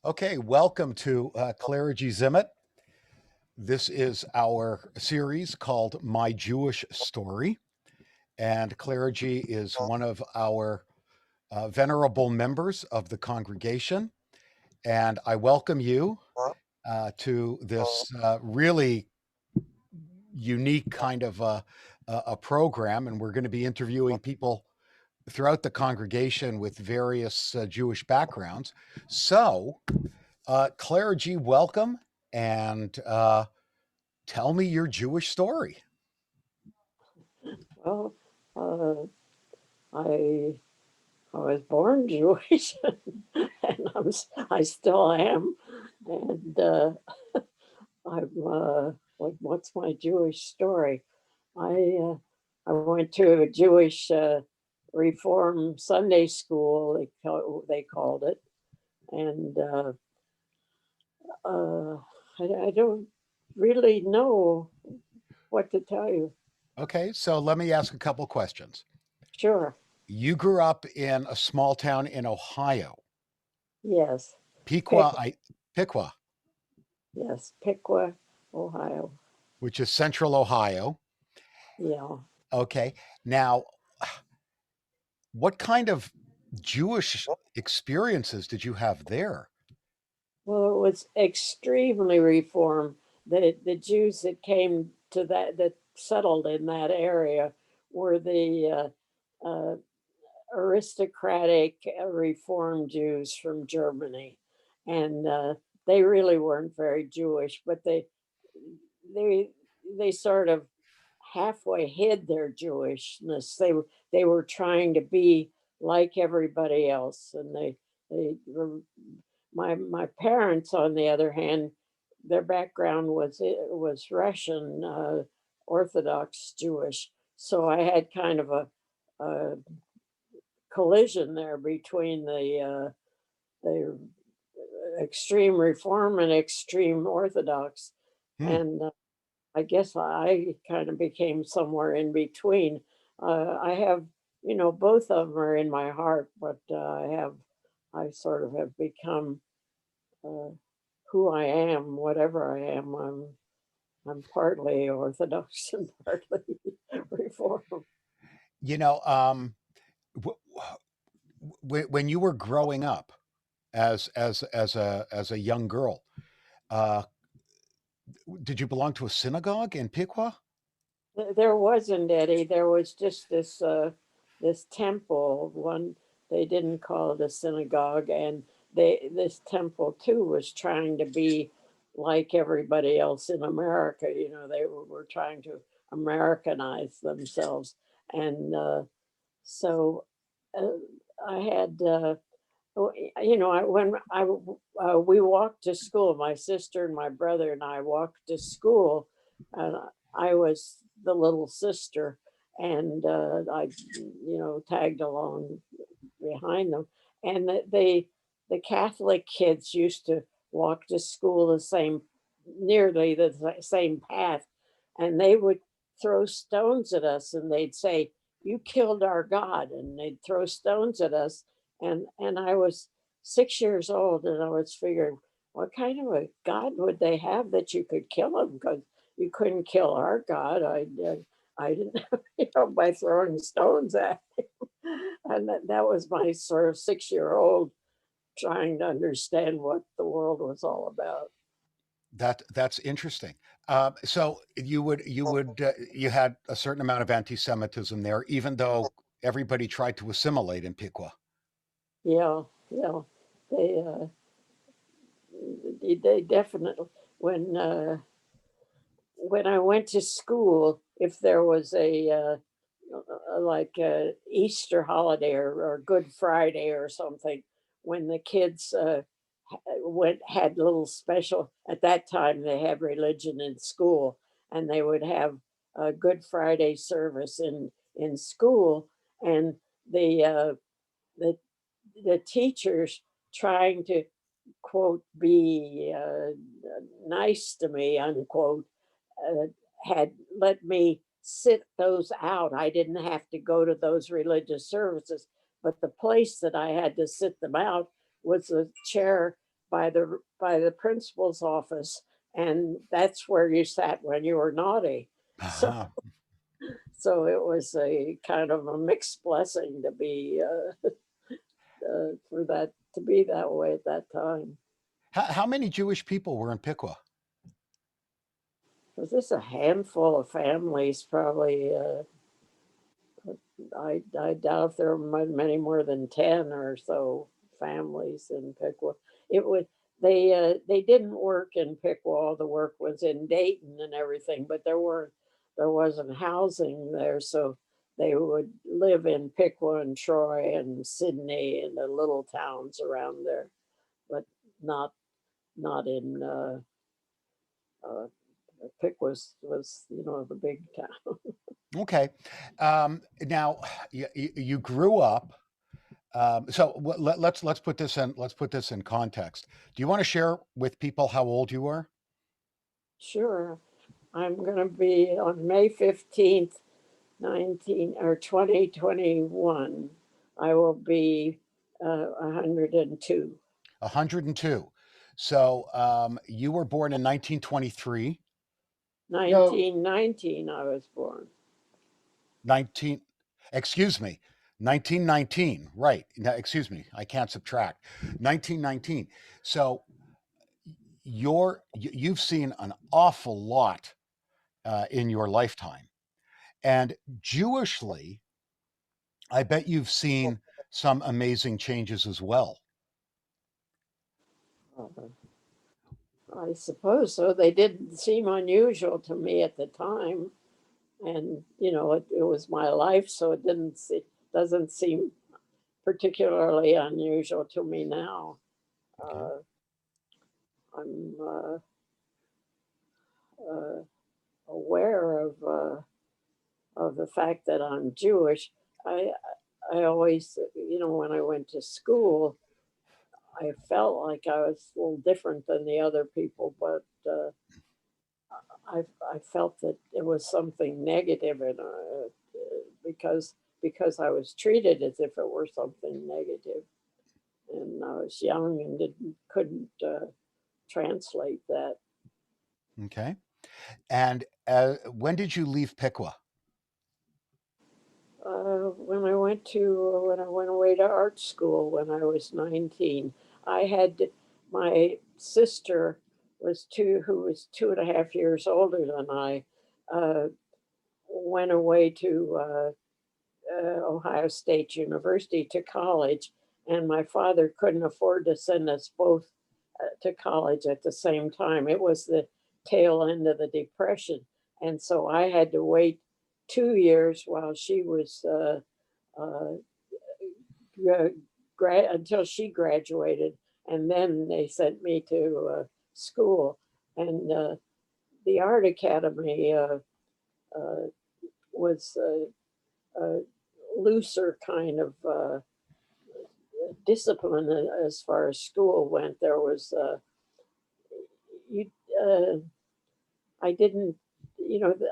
Okay, welcome to Clara Gee Ziment. This is our series called My Jewish Story. And Clara Gee is one of our venerable members of the congregation. And I welcome you to this really unique kind of a program. And we're going to be interviewing people throughout the congregation with various Jewish backgrounds. So, Clara Gee, welcome. And tell me your Jewish story. Well, uh, I I was born Jewish, and I still am. And I'm what's my Jewish story? I uh, I went to a Jewish Reform Sunday school. They called it, and uh, I don't really know what to tell you. Okay, so let me ask a couple questions. Sure. You grew up in a small town in Ohio, Yes. Piqua, Pick. Piqua, Yes. Piqua, Ohio. which is central Ohio. Yeah. Okay, now what kind of Jewish experiences did you have there? Well, it was extremely reform. The Jews that came to that settled in that area were the aristocratic Reform Jews from Germany, and they really weren't very Jewish, but they they sort of halfway hid their Jewishness. They were trying to be like everybody else, and they were my parents, on the other hand, their background was Russian Orthodox Jewish, so I had kind of a collision there between the extreme Reform and extreme Orthodox, Hmm. and I guess I kind of became somewhere in between. I have, both of them are in my heart, but I sort of have become uh, who I am, whatever I am. I'm partly Orthodox and partly Reform. You know, w- when you were growing up as a young girl, uh, did you belong to a synagogue in Piqua? There wasn't any. There was just this temple. One, they didn't call it a synagogue, and this temple too was trying to be like everybody else in America. They were trying to Americanize themselves, and so uh, I had. When we walked to school, my sister and my brother and I walked to school, and I was the little sister, and I, tagged along behind them, and the Catholic kids used to walk to school nearly the same path, and they would throw stones at us, and they'd say, "You killed our God," and they'd throw stones at us, and I was 6 years old, and I was figuring, what kind of a God would they have that you could kill him? Because you couldn't kill our God. I didn't, by throwing stones at him. And that was my sort of 6 year old trying to understand what the world was all about. That's interesting. So you had a certain amount of anti-Semitism there, even though everybody tried to assimilate in Piqua. Yeah, yeah. They, uh, they definitely, when, uh, when I went to school, if there was like a Easter holiday or Good Friday or something, when the kids went had little special. At that time, they had religion in school, and they would have a Good Friday service in school, and the uh, the the teachers trying to quote be nice to me unquote uh, had let me sit those out. I didn't have to go to those religious services, but the place that I had to sit them out was a chair by the principal's office, and that's where you sat when you were naughty. So Uh-huh. so it was a kind of a mixed blessing to be for that to be that way at that time. How many Jewish people were in Piqua? Was this a handful of families? Probably. I doubt if there were many more than 10 or so families in Piqua. It was they didn't work in Piqua. All the work was in Dayton and everything, but there wasn't housing there, so they would live in Piqua and Troy and Sydney and the little towns around there, but not not in uh, Piqua was the big town. Okay. Now you grew up. So let's put this in. Let's put this in context. Do you want to share with people how old you are? Sure. I'm going to be on May 15th, 2021. I will be 102. 102. So you were born in 1923. 1919, I was born. 19. Excuse me. 1919. Right. No, excuse me. I can't subtract. 1919. So you've seen an awful lot in your lifetime, and Jewishly, I bet you've seen some amazing changes as well. Uh, I suppose so. They didn't seem unusual to me at the time. And, it was my life, so doesn't seem particularly unusual to me now. Okay. Uh, I'm uh, aware of the fact that I'm Jewish. I I always, when I went to school, I felt like I was a little different than the other people, but I felt that it was something negative, and because I was treated as if it were something negative, and I was young and didn't couldn't translate that. Okay. And when did you leave Piqua? When I went away to art school when I was 19, I had my sister who was 2.5 years older than I, uh, went away to Ohio State University to college, and my father couldn't afford to send us both to college at the same time. It was the tail end of the Depression, and so I had to wait 2 years while she was uh, until she graduated, and then they sent me to school. And the art academy uh, was a looser kind of discipline as far as school went. There was you. I didn't,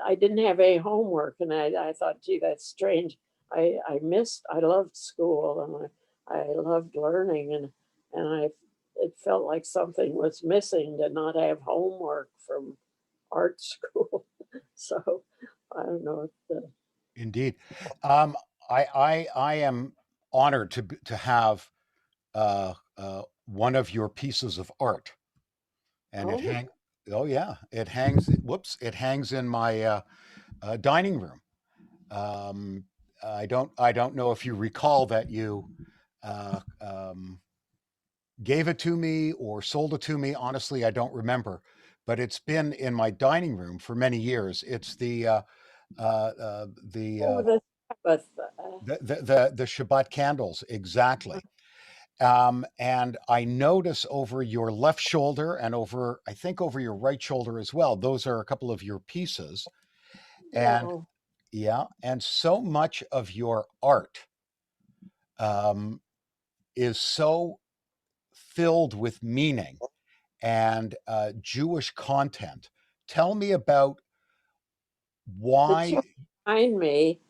I didn't have any homework, and I thought, gee, that's strange. I loved school, and I loved learning, and it felt like something was missing to not have homework from art school. So I don't know. Indeed. Um, I am honored to have one of your pieces of art, and it Oh, hang. Oh yeah, it hangs. Whoops! It hangs in my dining room. Um, I don't know if you recall that you uh, gave it to me or sold it to me. Honestly, I don't remember, but it's been in my dining room for many years. It's uh, uh, the, uh, the Sabbath. the Shabbat candles, exactly. And I notice over your left shoulder and I think over your right shoulder as well. Those are a couple of your pieces, and Yeah. yeah, and so much of your art um, is so filled with meaning and Jewish content. Tell me about The why. two behind me,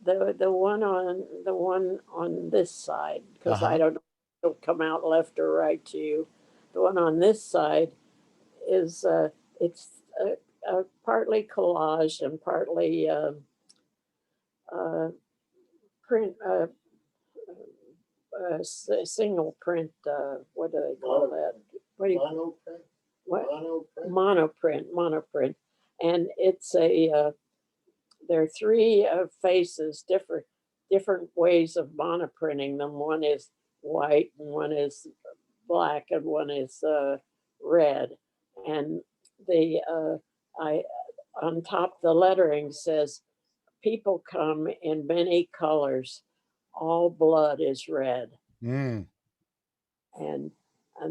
the one on this side, Uh because I huh. don't know if it'll come out left or right to you. the one on this side is it's partly collage and partly print, single print. What do they call that? What do you Monoprint? what Monoprint? monoprint, and it's a there are three faces, different ways of monoprinting them. One is white, and one is black, and one is red. And the I on top the lettering says, "People come in many colors. All blood is red." Mm. And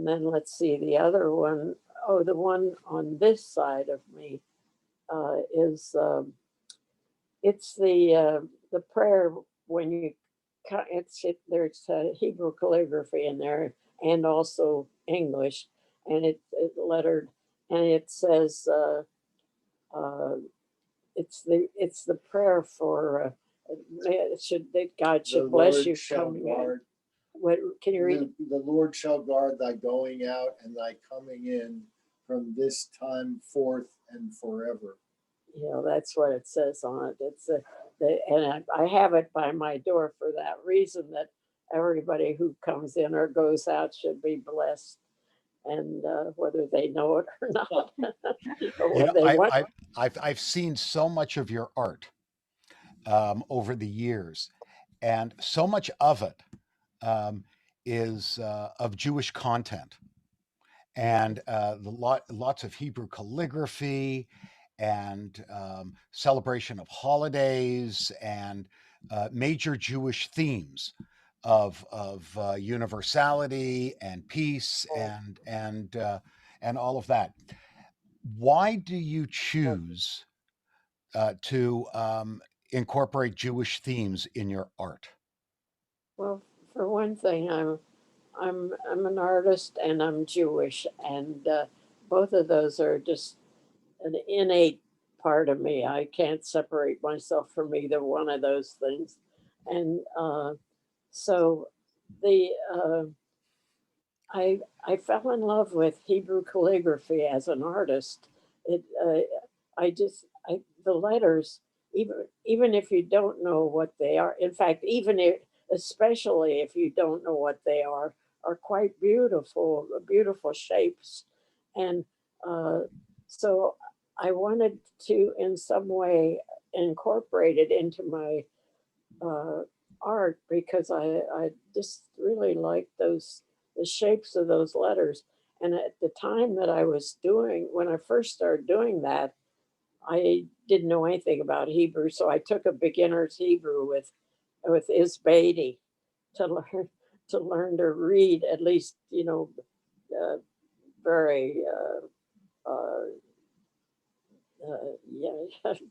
then let's see the other one. Oh, the one on this side of me is it's the prayer when you there's Hebrew calligraphy in there and also English, and it's lettered, and it says uh, it's the prayer for it should that God should The bless Lord you shall coming in. guard. What can you read? The Lord shall guard thy going out and thy coming in from this time forth and forever. You know, that's what it says on it. It's and I have it by my door for that reason, that everybody who comes in or goes out should be blessed, and whether they know it or not, or You what know, they want. I've seen so much of your art over the years, and so much of it um, is of Jewish content, and lots of Hebrew calligraphy, and celebration of holidays, and major Jewish themes of universality and peace, and all of that. Why do you choose to incorporate Jewish themes in your art? Well, for one thing, I'm an artist and I'm Jewish, and both of those are just an innate part of me. I can't separate myself from either one of those things, and so the I fell in love with Hebrew calligraphy as an artist. It I just the letters, even if you don't know what they are. In fact, even if especially if you don't know what they are quite beautiful, beautiful shapes, and uh, so I wanted to in some way incorporate it into my uh, art, because I just really like those the shapes of those letters. And at the time that I was doing, when I first started doing that, I didn't know anything about Hebrew, so I took a beginner's Hebrew with Beatty to learn to read, at least, uh, very yeah.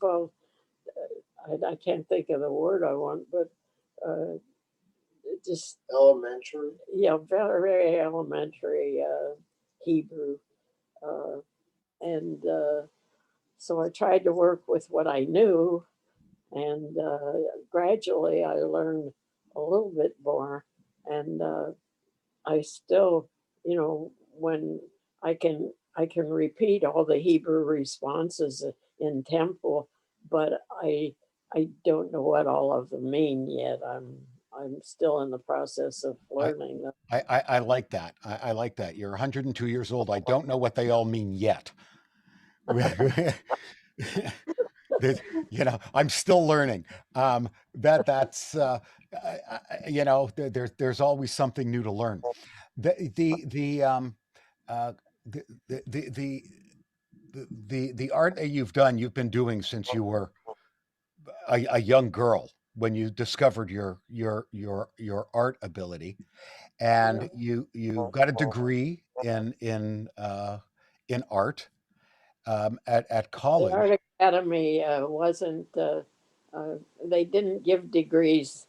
Well, I can't think of the word I want, but uh, just Elementary. yeah, very elementary Hebrew, uh, and so I tried to work with what I knew, and gradually I learned a little bit more, and I still, when I can repeat all the Hebrew responses in Temple, but I don't know what all of them mean yet. I'm still in the process of I, learning them. I like that. I like that. You're 102 years old. I don't know what they all mean yet. I'm still learning. That's there's always something new to learn. The uh, the, the the the the art that you've been doing since you were a young girl, when you discovered your art ability, Yeah. and you got a degree in art at The college. Art Academy wasn't, uh, they didn't give degrees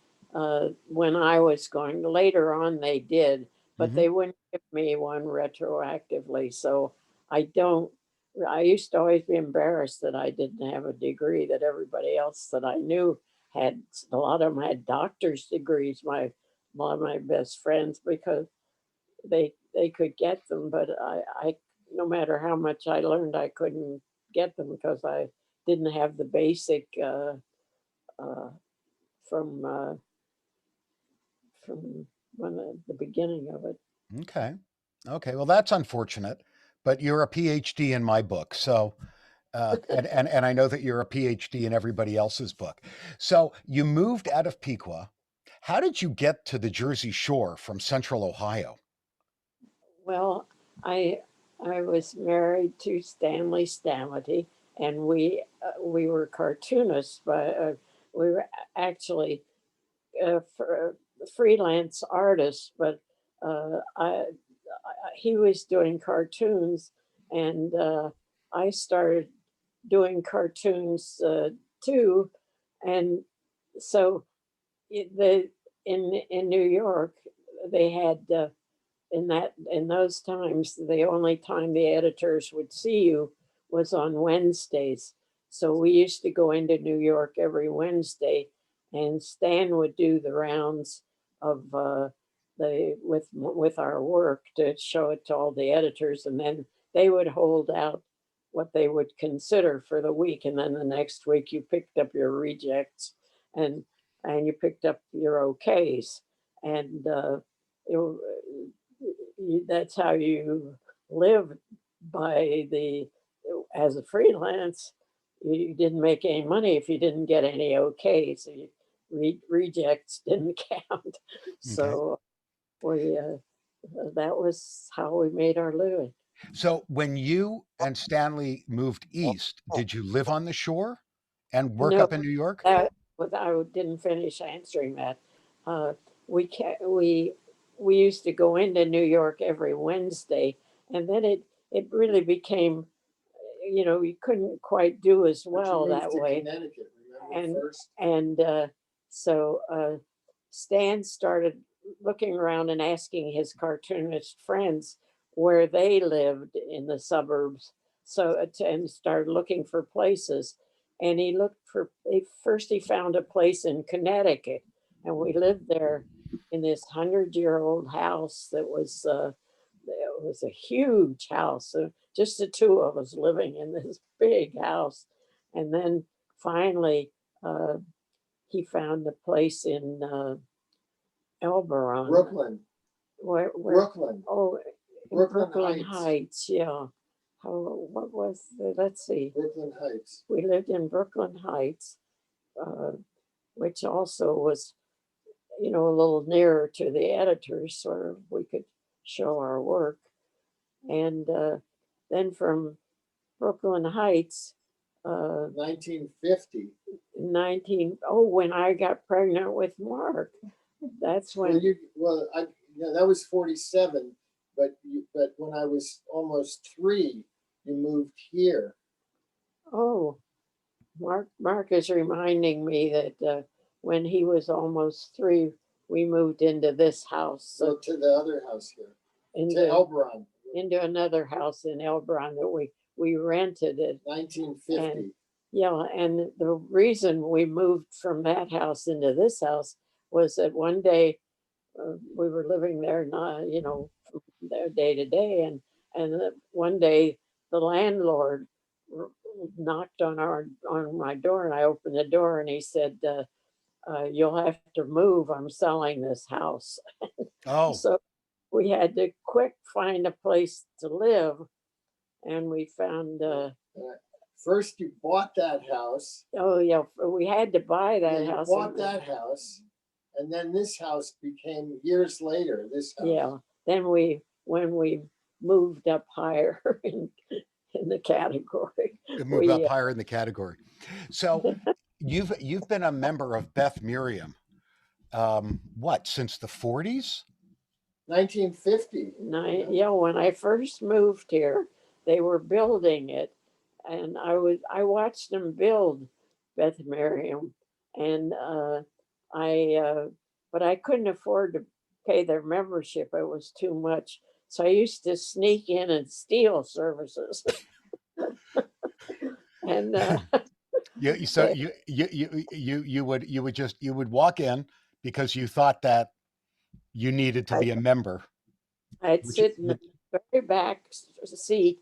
when I was going. Later on, they did, but Hmm. they wouldn't give me one retroactively. So I don't, I used to always be embarrassed that I didn't have a degree, that everybody else that I knew had, a lot of them had doctor's degrees, a lot of my best friends, because they could get them, but I no matter how much I learned, I couldn't get them because I didn't have the basic uh, from from the beginning of it. Okay. Okay. Well, that's unfortunate, but you're a PhD in my book. So, and I know that you're a PhD in everybody else's book. So you moved out of Piqua. How did you get to the Jersey Shore from Central Ohio? Well, I I was married to Stanley Stamety, and we were cartoonists, but we were actually freelance artists. But he was doing cartoons, and I started doing cartoons too, and so the in New York they had. In those times, the only time the editors would see you was on Wednesdays. So we used to go into New York every Wednesday, and Stan would do the rounds of the with our work to show it to all the editors, and then they would hold out what they would consider for the week, and then the next week you picked up your rejects, and you picked up your okays, and it, that's how you live by the as a freelance. You didn't make any money if you didn't get any okay, so rejects didn't count. Okay. So we that was how we made our living. So when you and Stanley moved east, did you live on the shore and work No, up in New York? that was I didn't finish answering that. Uh, we we used to go into New York every Wednesday, and then it really became, you couldn't quite do as But you well moved that to way, Connecticut, remember and first? so Stan started looking around and asking his cartoonist friends where they lived in the suburbs. So and started looking for places, and he looked for. First, he found a place in Connecticut, and we lived there in this 100-year-old house that was. It was a huge house, just the two of us living in this big house, and then finally uh, he found a place in Elberon. Brooklyn, Where Brooklyn, oh, in Brooklyn Brooklyn Heights, Heights, yeah. What was let's see. Brooklyn Heights. We lived in Brooklyn Heights, uh, which also was, a little nearer to the editors, so we could show our work. And then from Brooklyn Heights, uh, 1950. when I got pregnant with Mark, that's Well, when, that was 47, but when I was almost 3, you moved here. oh, Mark is reminding me that when he was almost 3, we moved into this house, So to the other house here, to into Elbron, another house in Elbron that we rented it. 1950. Yeah, and the reason we moved from that house into this house was that one day we were living there, not from there day to day, and one day the landlord r- knocked on my door, and I opened the door, and he said, "You'll have to move. I'm selling this house." Oh, So we had to quick find a place to live, and we found. First, you bought that house. Oh yeah, we had to buy that You house. bought that house, and then this house became years later. This house. Yeah. Then when we moved up higher in the category, move up we higher in the category. So you've been a member of Beth Miriam, what, since the 40s? 1950. when I first moved here, they were building it, and I watched them build Beth Miriam, and I but I couldn't afford to pay their membership. It was too much. So I used to sneak in and steal services. And So they, you would walk in because you thought that you needed to I, be a member. I'd Which, sit in the very back seat,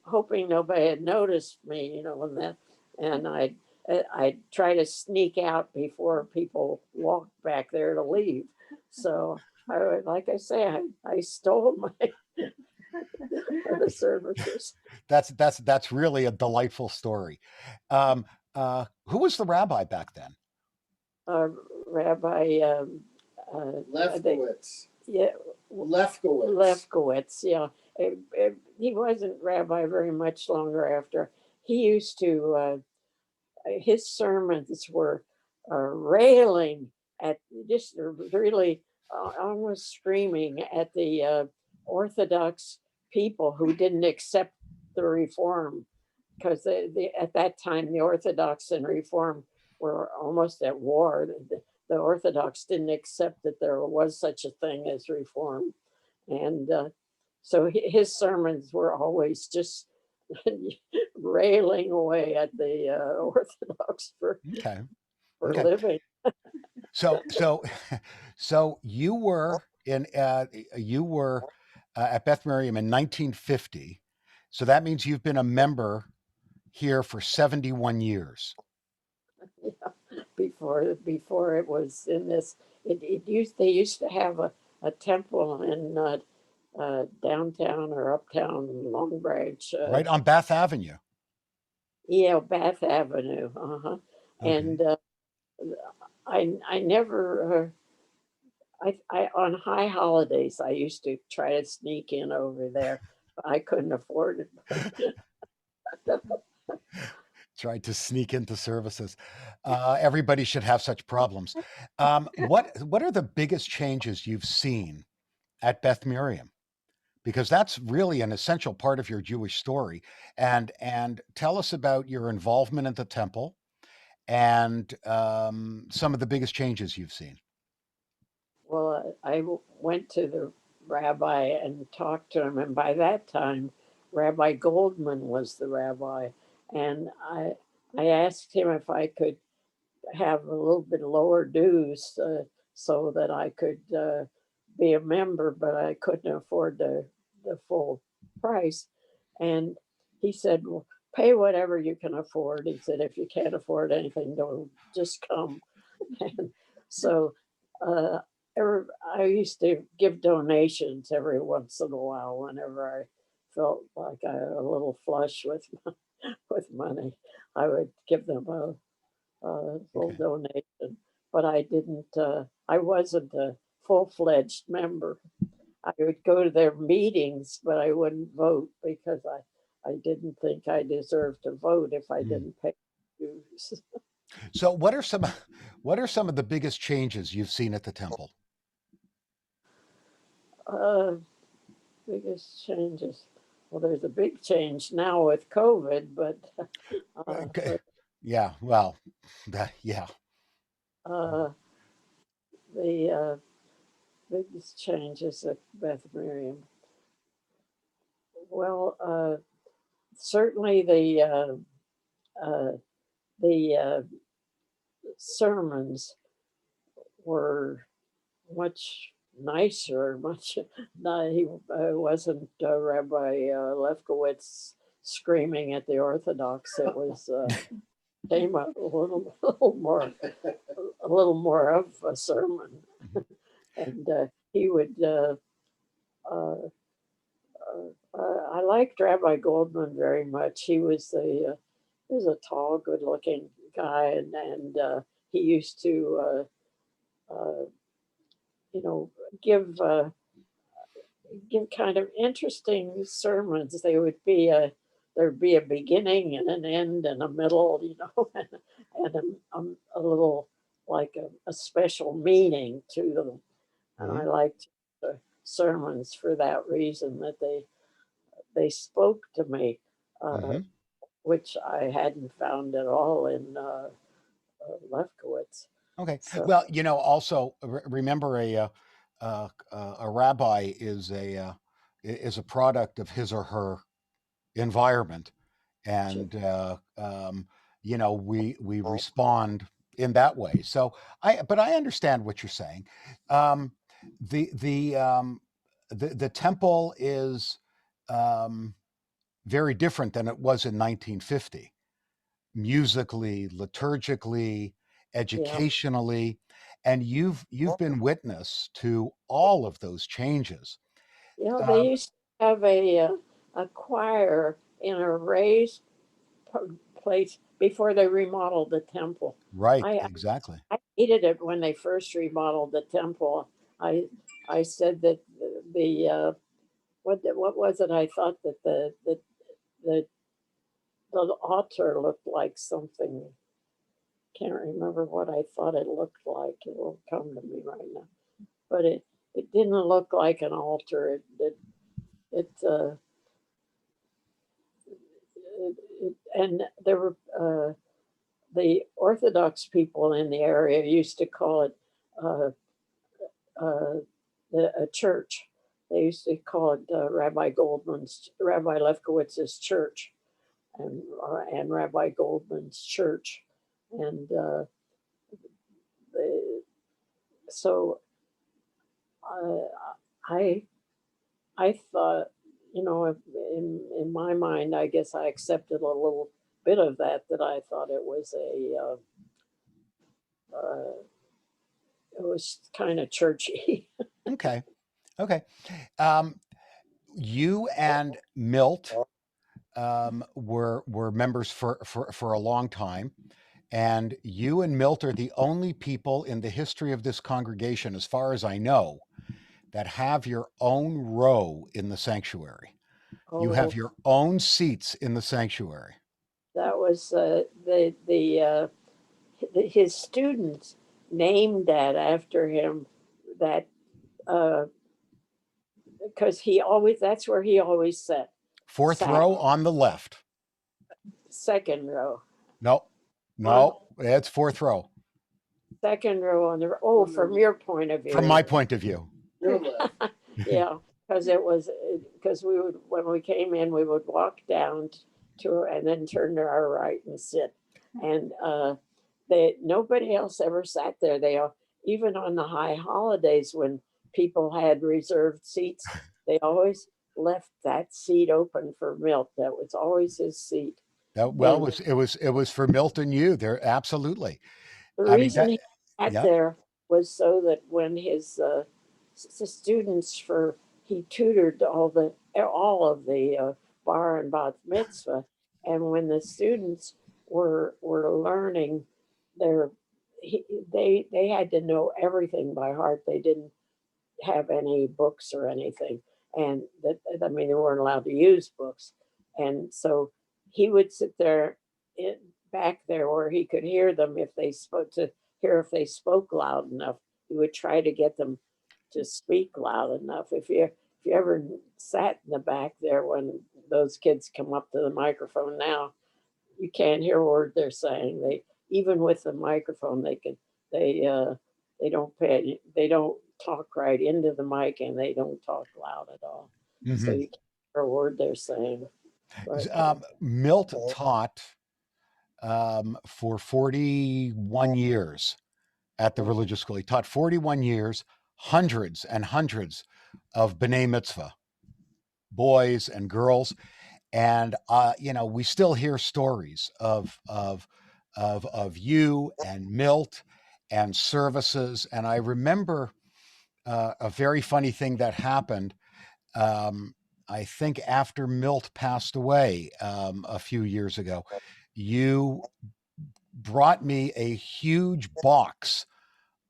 hoping nobody had noticed me, and I'd try to sneak out before people walked back there to leave. So like I say, I stole my the services. that's really a delightful story. Who was the rabbi back then? Uh, Rabbi, Lefkowitz. yeah, Lefkowitz. Lefkowitz, yeah. He wasn't rabbi very much longer after. He used to, his sermons were railing at, just really almost screaming at the Orthodox people who didn't accept the reform, because at that time the Orthodox and Reform were almost at war. The Orthodox didn't accept that there was such a thing as reform, and so his sermons were always just railing away at the Orthodox for Okay. living. So so you were at Beth Miriam in 1950. So that means you've been a member here for 71 years. Before it was in this, they used to have a temple in downtown or uptown Long Branch, Right on Bath Avenue. Bath Avenue, Okay. and I never. I on high holidays I used to try to sneak in over there. I couldn't afford it. Tried to sneak into services. Everybody should have such problems. What are the biggest changes you've seen at Beth Miriam? Because that's really an essential part of your Jewish story. And tell us about your involvement at the temple and some of the biggest changes you've seen. Well, went to the rabbi and talked to him, and by that time, Rabbi Goldman was the rabbi, and I asked him if I could have a little bit lower dues, so that I could be a member, but I couldn't afford the full price. And he said, well, pay whatever you can afford. He said, if you can't afford anything, don't just come. And so uh, I used to give donations every once in a while whenever I felt like I a little flush with with money. I would give them a little Okay. donation, but I didn't. I wasn't a full-fledged member. I would go to their meetings, but I wouldn't vote because I didn't think I deserved to vote if I Mm. didn't pay dues. So what are some of the biggest changes you've seen at the temple? Uh, Biggest changes. Well, there's a big change now with COVID, but Okay. but Yeah, well, yeah. uh, the biggest changes at Beth Miriam. Well, certainly uh, the sermons were much nicer. Much. No, he wasn't Rabbi Lefkowitz screaming at the Orthodox. It was came a little more of a sermon, Mhm. and he would. I liked Rabbi Goldman very much. He was a tall, good-looking guy, and he used to you know give give kind of interesting sermons. There'd be a beginning and an end and a middle, and a little like a special meaning to them. And I Mhm. liked the sermons for that reason, that they spoke to me, uh, Mhm. which I hadn't found at all in Lefkowitz. Okay. So Well, also remember a rabbi is a product of his or her environment, and we respond in that way. So but I understand what you're saying. Um, the the temple is very different than it was in 1950, musically, liturgically, Yeah. educationally, and you've been witness to all of those changes. You know, they Um, used to have a choir in a raised place before they remodeled the temple. right, I exactly. I hated it when they first remodeled the temple. I I said that what was it? I thought that the the altar looked like something. Can't remember what I thought it looked like. It will come to me right now. But it didn't look like an altar. It and there were the Orthodox people in the area used to call it uh, uh, a church. They used to call it Rabbi Lefkowitz's church, and Rabbi Goldman's church, and the, so uh, I I thought, you know, in my mind, I guess I accepted a little bit of that. That I thought uh, it was kind of churchy. Okay, okay. Um, you and Milt were members for a long time, and you and Milt are the only people in the history of this congregation, as far as I know, that have your own row in the sanctuary. You have Oh, your own seats in the sanctuary. that was his students named that after him. That uh, because he always that's where he always Fourth sat, row on the left. second row No, on no, it's fourth row second row on the from your point of from view. my point of view. Your left. Yeah, because it was because we would when we came in we would walk down to and then turn to our right and sit, and they nobody else ever sat there. Even on the high holidays when people had reserved seats, they always left that seat open for Milt. That was always his seat, Well, and it was for Milton you there, absolutely. the I mean reason that. he sat Yeah. there was so that when his students for he tutored all of the bar and bat mitzvah, and when the students were learning their he, they had to know everything by heart. They didn't have any books or anything, and that I mean they weren't allowed to use books, and so he would sit there in, back there where he could hear them if they spoke to hear if they spoke loud enough. He would try to get them to speak loud enough. If you ever sat in the back there when those kids come up to the microphone now, you can't hear a word they're saying. They even with the microphone they uh they don't talk right into the mic and they don't talk loud at all. So Hmm. you can't hear a word they're saying. But Milt taught for 41 years at the religious school. He taught 41 years, hundreds and hundreds of B'nai Mitzvah, boys and girls. And, you know, we still hear stories of you and Milt and services. And I remember a very funny thing that happened. Um, I think after Milt passed away a few years ago, you brought me a huge box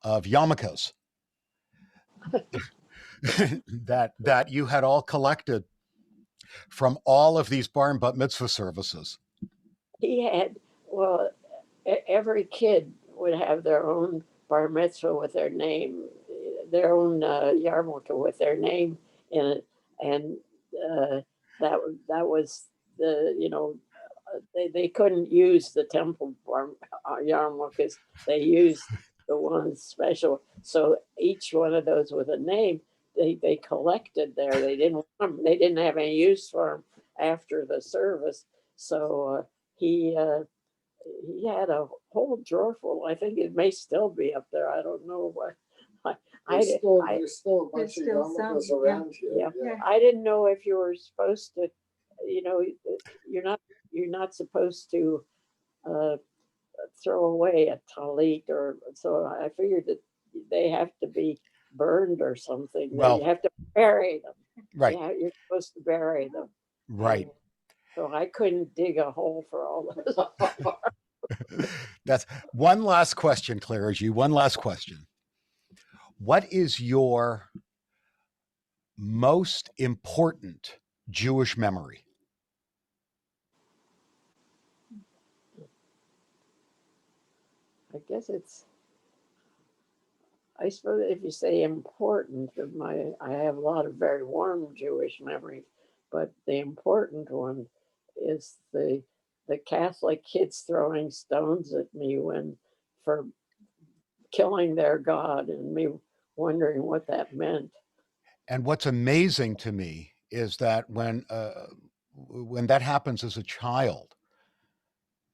of yarmulkes that you had all collected from all of these bar and bat mitzvah services. he had well every kid would have their own bar mitzvah with their name, their own yarmulke with their name in it, and uh, that was the they couldn't use the temple yarmulkes. They used the ones special. So each one of those with a name, they collected there. They didn't want them, they didn't have any use for them after the service. So he uh, he had a whole drawer full. I think it may still be up there. I don't know what. I did, There's still a bunch of still Jarmulkes some, around here. yeah. Yeah. I didn't know if you were supposed to, you know, you're not supposed to uh, throw away a talit, or so I figured that they have to be burned or something. That you Well, have to bury them. right, Yeah, you're supposed to bury them. right. And so I couldn't dig a hole for all of this. That's one last question, Clara Gee. One last question. What is your most important Jewish memory? I guess I suppose if you say important, I have a lot of very warm Jewish memories, but the important one is the Catholic kids throwing stones at me for killing their God, and me wondering what that meant. And what's amazing to me is that when that happens as a child,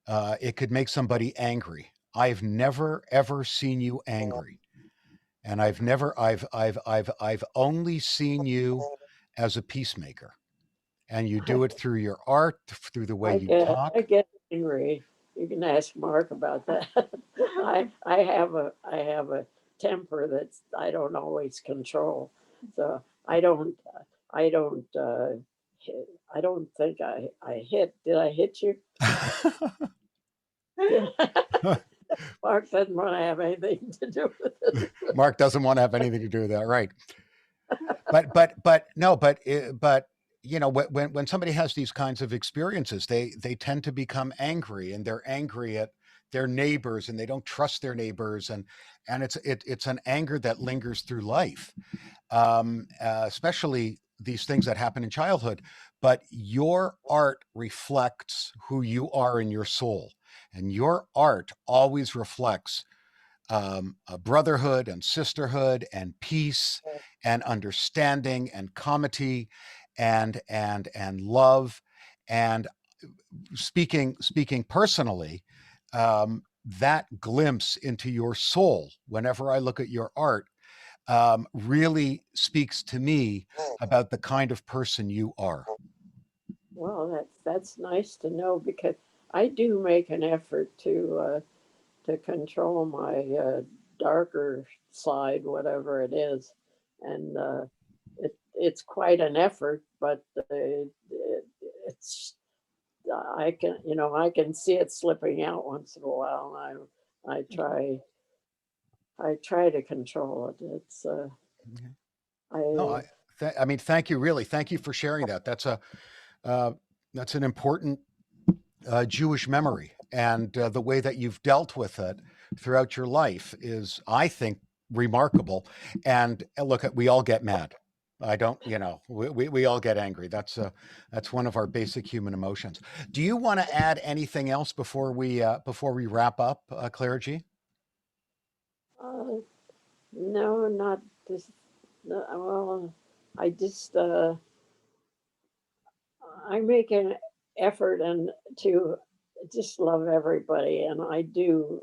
it could make somebody angry. I've never ever seen you angry, and I've only seen you as a peacemaker, and you do it through your art, through the way you I talk. get angry. You can ask Mark about that. I have a temper that's I don't always control. So I don't I don't think I hit. Did I hit you? Mark doesn't want to have anything to do with it. Mark doesn't want to have anything to do with that, right? But you know, when somebody has these kinds of experiences, they tend to become angry, and they're angry at their neighbors, and they don't trust their neighbors, and it's an anger that lingers through life, especially these things that happen in childhood. But your art reflects who you are in your soul, and your art always reflects brotherhood and sisterhood and peace and understanding and comity and love. And speaking personally, that glimpse into your soul whenever I look at your art really speaks to me about the kind of person you are. Well, that's nice to know, because I do make an effort to control my darker side, whatever it is, and it's quite an effort, but it's I can see it slipping out once in a while, and I try to control it. It's Okay. No, I I mean, thank you, really, thank you for sharing that. Uh, that's an important Jewish memory, and the way that you've dealt with it throughout your life is, I think, remarkable. And look, we all get mad. I don't, you know, we all get angry. That's one of our basic human emotions. Do you want to add anything else before we wrap up, Clara Gee? uh, no, not this. No, well, I just I make an effort and to just love everybody, and I do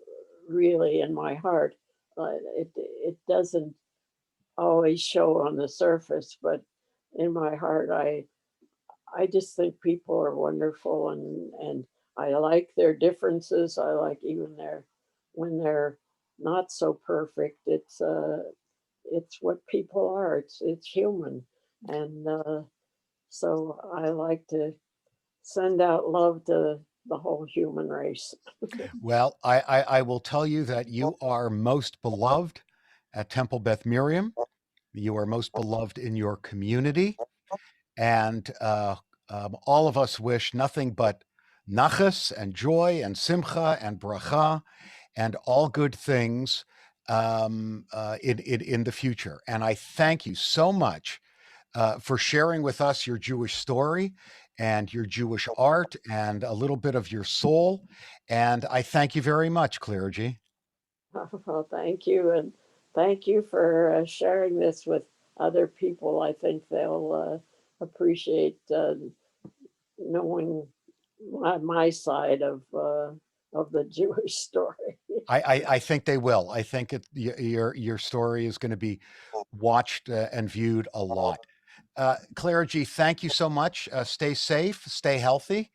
really in my heart. It doesn't always show on the surface, but in my heart, I just think people are wonderful, and I like their differences. I like even when they're not so perfect. It's what people are. It's human, and so I like to send out love to the whole human race. Well, I will tell you that you are most beloved at Temple Beth Miriam. You are most beloved in your community. And all of us wish nothing but nachas and joy and simcha and bracha and all good things in the future. And I thank you so much for sharing with us your Jewish story and your Jewish art and a little bit of your soul. And I thank you very much, Clara Gee. Well, thank you, and thank you for sharing this with other people. I think they'll appreciate knowing my side of of the Jewish story. I think they will. I think your story is going to be watched and viewed a lot. Clara G, thank you so much. Stay safe, stay healthy,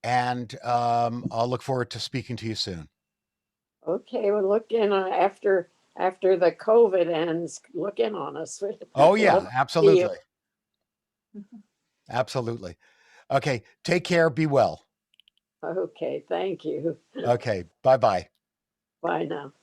and I'll look forward to speaking to you soon. Okay, well, look in after the COVID ends. Look in on us. Oh yeah, Love to see you. absolutely, absolutely. Okay, take care. Be well. Okay, thank you. Okay, bye bye. Bye now.